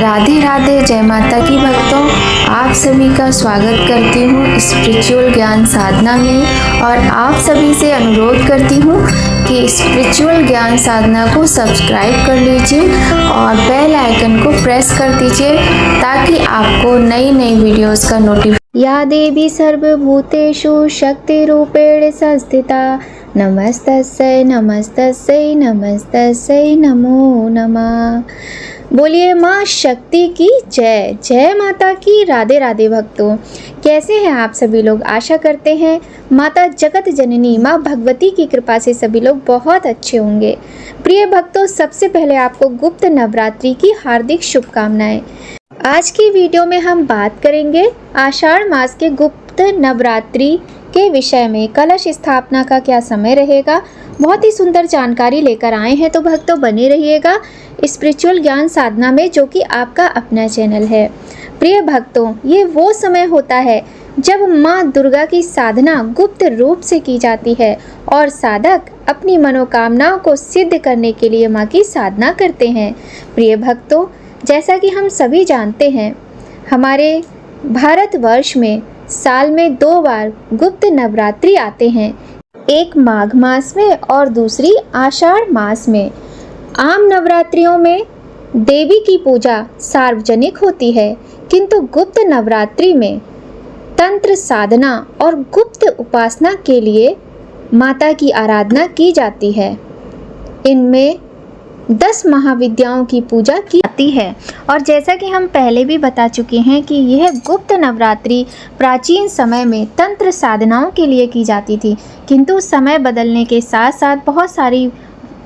राधे राधे, जय माता की भक्तों। आप सभी का स्वागत करती हूँ स्पिरिचुअल ज्ञान साधना में और आप सभी से अनुरोध करती हूँ कि स्पिरिचुअल ज्ञान साधना को सब्सक्राइब कर लीजिए और बेल आइकन को प्रेस कर दीजिए ताकि आपको नई नई वीडियोस का नोटिफिकेशन। या देवी सर्वभूतेषु शक्तिरूपेण संस्थिता नमस्तस्यै नमस्तस्यै नमस्तस्यै नमो नमः। बोलिए माँ शक्ति की जय। जय माता की। राधे राधे भक्तों, कैसे हैं आप सभी लोग। आशा करते हैं माता जगत जननी माँ भगवती की कृपा से सभी लोग बहुत अच्छे होंगे। प्रिय भक्तों, सबसे पहले आपको गुप्त नवरात्रि की हार्दिक शुभकामनाएं। आज की वीडियो में हम बात करेंगे आषाढ़ मास के गुप्त नवरात्रि के विषय में। कलश स्थापना का क्या समय रहेगा, बहुत ही सुंदर जानकारी लेकर आए हैं, तो भक्तों बने रहिएगा स्पिरिचुअल ज्ञान साधना में, जो कि आपका अपना चैनल है। प्रिय भक्तों, ये वो समय होता है जब माँ दुर्गा की साधना गुप्त रूप से की जाती है और साधक अपनी मनोकामनाओं को सिद्ध करने के लिए माँ की साधना करते हैं। प्रिय भक्तों, जैसा कि हम सभी जानते हैं, हमारे भारतवर्ष में साल में 2 बार गुप्त नवरात्रि आते हैं, एक माघ मास में और दूसरी आषाढ़ मास में। आम नवरात्रियों में देवी की पूजा सार्वजनिक होती है, किंतु गुप्त नवरात्रि में तंत्र साधना और गुप्त उपासना के लिए माता की आराधना की जाती है। इनमें 10 महाविद्याओं की पूजा की जाती है और जैसा कि हम पहले भी बता चुके हैं कि यह गुप्त नवरात्रि प्राचीन समय में तंत्र साधनाओं के लिए की जाती थी, किंतु समय बदलने के साथ साथ बहुत सारी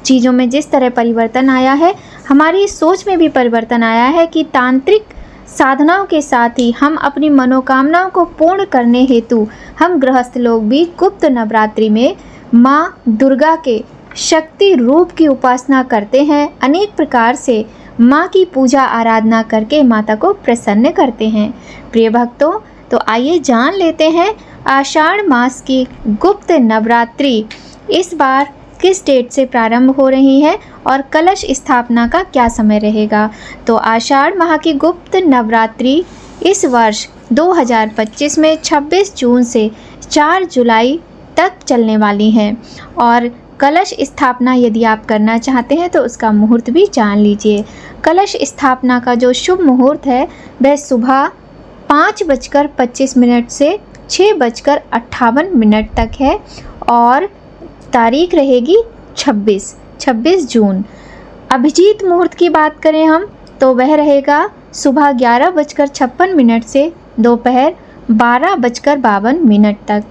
चीज़ों में जिस तरह परिवर्तन आया है, हमारी सोच में भी परिवर्तन आया है कि तांत्रिक साधनाओं के साथ ही हम अपनी मनोकामनाओं को पूर्ण करने हेतु हम गृहस्थ लोग भी गुप्त नवरात्रि में माँ दुर्गा के शक्ति रूप की उपासना करते हैं। अनेक प्रकार से माँ की पूजा आराधना करके माता को प्रसन्न करते हैं। प्रिय भक्तों, तो आइए जान लेते हैं आषाढ़ मास की गुप्त नवरात्रि इस बार किस डेट से प्रारंभ हो रही है और कलश स्थापना का क्या समय रहेगा। तो आषाढ़ माह की गुप्त नवरात्रि इस वर्ष 2025 में 26 जून से 4 जुलाई तक चलने वाली है और कलश स्थापना यदि आप करना चाहते हैं तो उसका मुहूर्त भी जान लीजिए। कलश स्थापना का जो शुभ मुहूर्त है वह सुबह 5:25 से 6:58 तक है और तारीख रहेगी 26 जून। अभिजीत मुहूर्त की बात करें हम तो वह रहेगा सुबह 11:56 से दोपहर 12:52 तक।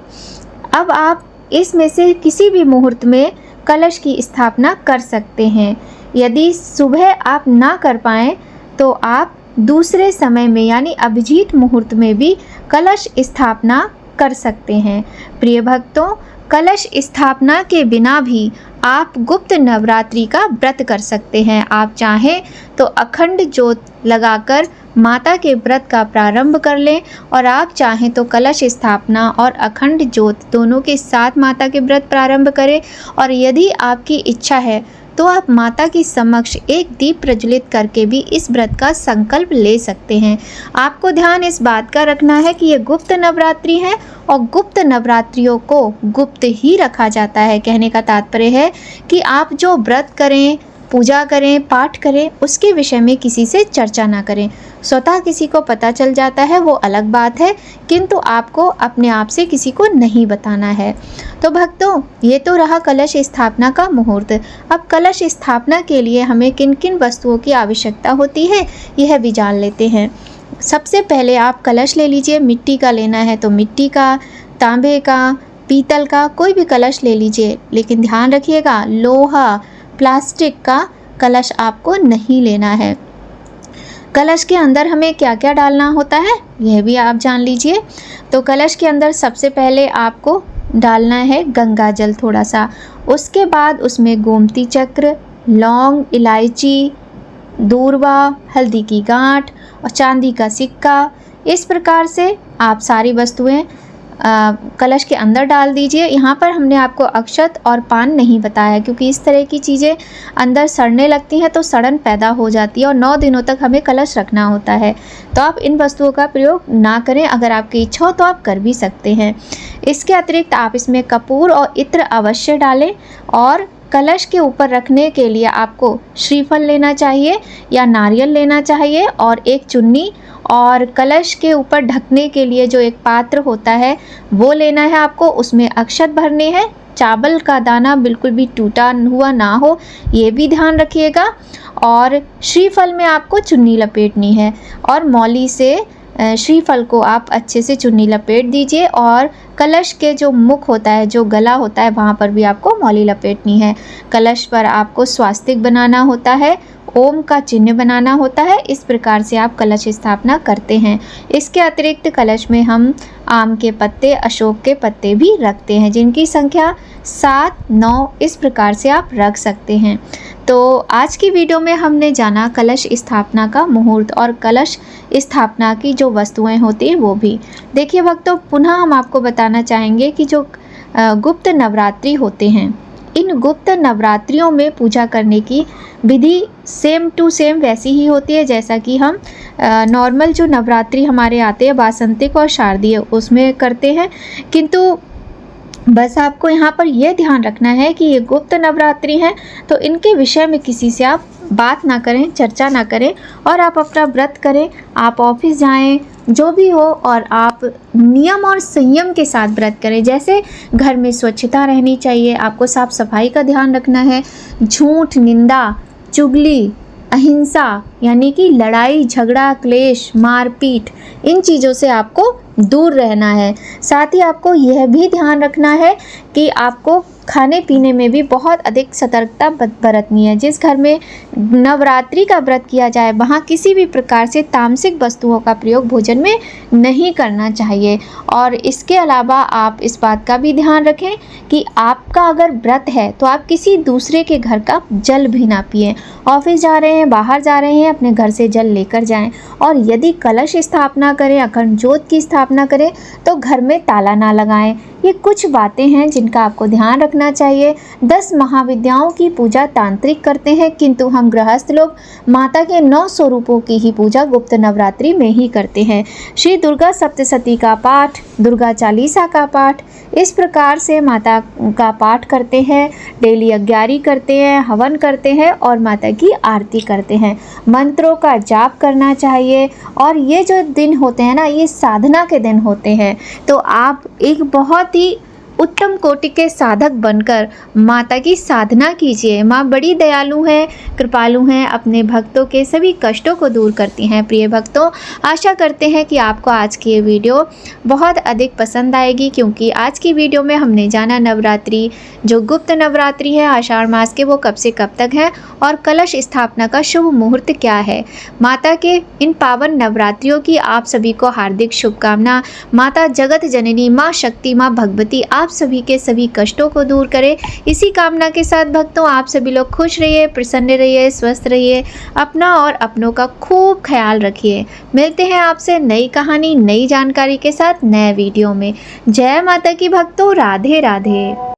अब आप इसमें से किसी भी मुहूर्त में कलश की स्थापना कर सकते हैं। यदि सुबह आप ना कर पाएँ तो आप दूसरे समय में यानी अभिजीत मुहूर्त में भी कलश स्थापना कर सकते हैं। प्रिय भक्तों, कलश स्थापना के बिना भी आप गुप्त नवरात्रि का व्रत कर सकते हैं। आप चाहें तो अखंड ज्योत लगाकर माता के व्रत का प्रारंभ कर लें और आप चाहें तो कलश स्थापना और अखंड ज्योत दोनों के साथ माता के व्रत प्रारंभ करें और यदि आपकी इच्छा है तो आप माता की समक्ष एक दीप प्रज्वलित करके भी इस व्रत का संकल्प ले सकते हैं। आपको ध्यान इस बात का रखना है कि ये गुप्त नवरात्रि है और गुप्त नवरात्रियों को गुप्त ही रखा जाता है। कहने का तात्पर्य है कि आप जो व्रत करें, पूजा करें, पाठ करें, उसके विषय में किसी से चर्चा ना करें। स्वतः किसी को पता चल जाता है वो अलग बात है, किंतु आपको अपने आप से किसी को नहीं बताना है। तो भक्तों, ये तो रहा कलश स्थापना का मुहूर्त। अब कलश स्थापना के लिए हमें किन किन वस्तुओं की आवश्यकता होती है यह भी जान लेते हैं। सबसे पहले आप कलश ले लीजिए। मिट्टी का लेना है तो मिट्टी का, तांबे का, पीतल का, कोई भी कलश ले लीजिए, लेकिन ध्यान रखिएगा लोहा प्लास्टिक का कलश आपको नहीं लेना है। कलश के अंदर हमें क्या क्या डालना होता है यह भी आप जान लीजिए। तो कलश के अंदर सबसे पहले आपको डालना है गंगा जल थोड़ा सा, उसके बाद उसमें गोमती चक्र, लौंग, इलायची, दूर्वा, हल्दी की गांठ और चांदी का सिक्का, इस प्रकार से आप सारी वस्तुएं कलश के अंदर डाल दीजिए। यहाँ पर हमने आपको अक्षत और पान नहीं बताया क्योंकि इस तरह की चीज़ें अंदर सड़ने लगती हैं तो सड़न पैदा हो जाती है और 9 दिनों तक हमें कलश रखना होता है। तो आप इन वस्तुओं का प्रयोग ना करें, अगर आपकी इच्छा हो तो आप कर भी सकते हैं। इसके अतिरिक्त आप इसमें कपूर और इत्र अवश्य डालें और कलश के ऊपर रखने के लिए आपको श्रीफल लेना चाहिए या नारियल लेना चाहिए और एक चुन्नी, और कलश के ऊपर ढकने के लिए जो एक पात्र होता है वो लेना है आपको, उसमें अक्षत भरने हैं। चावल का दाना बिल्कुल भी टूटा हुआ ना हो, ये भी ध्यान रखिएगा। और श्रीफल में आपको चुन्नी लपेटनी है और मौली से श्रीफल को आप अच्छे से चुन्नी लपेट दीजिए और कलश के जो मुख होता है, जो गला होता है, वहाँ पर भी आपको मौली लपेटनी है। कलश पर आपको स्वास्तिक बनाना होता है, ओम का चिन्ह बनाना होता है। इस प्रकार से आप कलश स्थापना करते हैं। इसके अतिरिक्त कलश में हम आम के पत्ते, अशोक के पत्ते भी रखते हैं, जिनकी संख्या 7, 9 इस प्रकार से आप रख सकते हैं। तो आज की वीडियो में हमने जाना कलश स्थापना का मुहूर्त और कलश स्थापना की जो वस्तुएं होती हैं वो भी। देखिए भक्तों, पुनः हम आपको बताना चाहेंगे कि जो गुप्त नवरात्रि होते हैं, इन गुप्त नवरात्रियों में पूजा करने की विधि सेम टू सेम वैसी ही होती है जैसा कि हम नॉर्मल जो नवरात्रि हमारे आते हैं वासंतिक और शारदीय उसमें करते हैं। किंतु बस आपको यहाँ पर यह ध्यान रखना है कि ये गुप्त नवरात्रि हैं तो इनके विषय में किसी से आप बात ना करें, चर्चा ना करें और आप अपना व्रत करें। आप ऑफिस जाएं, जो भी हो, और आप नियम और संयम के साथ व्रत करें। जैसे घर में स्वच्छता रहनी चाहिए, आपको साफ सफाई का ध्यान रखना है। झूठ, निंदा, चुगली, अहिंसा यानी कि लड़ाई झगड़ा, क्लेश, मारपीट, इन चीज़ों से आपको दूर रहना है। साथ ही आपको यह भी ध्यान रखना है कि आपको खाने पीने में भी बहुत अधिक सतर्कता बरतनी है। जिस घर में नवरात्रि का व्रत किया जाए वहाँ किसी भी प्रकार से तामसिक वस्तुओं का प्रयोग भोजन में नहीं करना चाहिए। और इसके अलावा आप इस बात का भी ध्यान रखें कि आपका अगर व्रत है तो आप किसी दूसरे के घर का जल भी ना पिएं। ऑफिस जा रहे हैं, बाहर जा रहे हैं, अपने घर से जल लेकर जाएं। और यदि कलश स्थापना करें, अखंड ज्योत की स्थापना करें तो घर में ताला ना लगाएं। ये कुछ बातें हैं जिनका आपको ध्यान रखना चाहिए। 10 महाविद्याओं की पूजा तांत्रिक करते हैं किंतु हम गृहस्थ लोग माता के 9 स्वरूपों की ही पूजा गुप्त नवरात्रि में ही करते हैं। श्री दुर्गा सप्तशती का पाठ, दुर्गा चालीसा का पाठ, इस प्रकार से माता का पाठ करते हैं। डेली 11 करते हैं, हवन करते हैं और माता की आरती करते हैं। मंत्रों का जाप करना चाहिए। और ये जो दिन होते हैं ना, ये साधना के दिन होते हैं। तो आप एक बहुत ही उत्तम कोटि के साधक बनकर माता की साधना कीजिए। माँ बड़ी दयालु हैं, कृपालु हैं, अपने भक्तों के सभी कष्टों को दूर करती हैं। प्रिय भक्तों, आशा करते हैं कि आपको आज की ये वीडियो बहुत अधिक पसंद आएगी, क्योंकि आज की वीडियो में हमने जाना नवरात्रि, जो गुप्त नवरात्रि है आषाढ़ मास के, वो कब से कब तक है और कलश स्थापना का शुभ मुहूर्त क्या है। माता के इन पावन नवरात्रियों की आप सभी को हार्दिक शुभकामना। माता जगत जननी, माँ शक्ति, माँ भगवती आप सभी के सभी कष्टों को दूर करे। इसी कामना के साथ भक्तों, आप सभी लोग खुश रहिए, प्रसन्न रहिए, स्वस्थ रहिए, अपना और अपनों का खूब ख्याल रखिए। मिलते हैं आपसे नई कहानी, नई जानकारी के साथ नए वीडियो में। जय माता की भक्तों, राधे राधे।